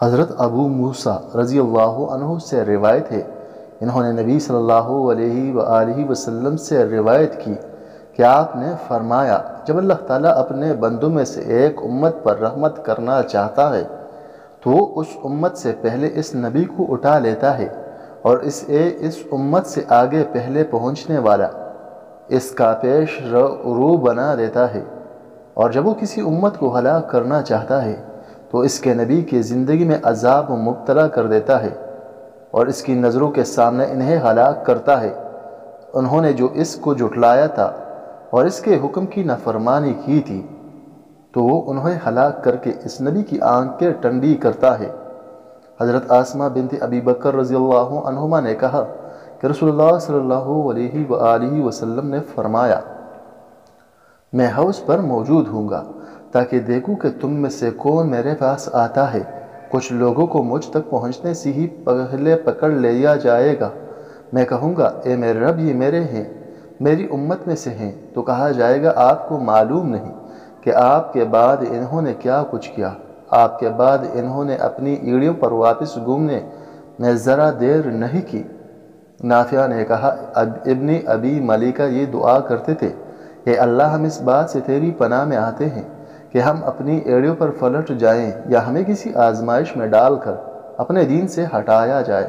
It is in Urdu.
حضرت ابو موسیٰ رضی اللہ عنہ سے روایت ہے، انہوں نے نبی صلی اللہ علیہ وآلہ وسلم سے روایت کی کہ آپ نے فرمایا، جب اللہ تعالیٰ اپنے بندوں میں سے ایک امت پر رحمت کرنا چاہتا ہے تو اس امت سے پہلے اس نبی کو اٹھا لیتا ہے اور اس امت سے آگے پہلے پہنچنے والا اس کا پیش رو بنا دیتا ہے، اور جب وہ کسی امت کو ہلاک کرنا چاہتا ہے تو اس کے نبی کی زندگی میں عذاب مبتلا کر دیتا ہے اور اس کی نظروں کے سامنے انہیں ہلاک کرتا ہے۔ انہوں نے جو اس کو جھٹلایا تھا اور اس کے حکم کی نافرمانی کی تھی تو وہ انہیں ہلاک کر کے اس نبی کی آنکھیں ٹھنڈی کرتا ہے۔ حضرت آسمہ بنت ابی بکر رضی اللہ عنہما نے کہا کہ رسول اللہ صلی اللہ علیہ وآلہ وسلم نے فرمایا، میں حوض پر موجود ہوں گا تاکہ دیکھوں کہ تم میں سے کون میرے پاس آتا ہے۔ کچھ لوگوں کو مجھ تک پہنچنے سے ہی پہلے پکڑ لیا جائے گا۔ میں کہوں گا، اے میرے رب، یہ میرے ہیں، میری امت میں سے ہیں، تو کہا جائے گا، آپ کو معلوم نہیں کہ آپ کے بعد انہوں نے کیا کچھ کیا۔ آپ کے بعد انہوں نے اپنی ایڑیوں پر واپس گھومنے میں ذرا دیر نہیں کی۔ نافع نے کہا، ابن ابی ملیکہ یہ دعا کرتے تھے، اے اللہ، ہم اس بات سے تیری پناہ میں آتے ہیں کہ ہم اپنی ایڑیوں پر پلٹ جائیں یا ہمیں کسی آزمائش میں ڈال کر اپنے دین سے ہٹایا جائے۔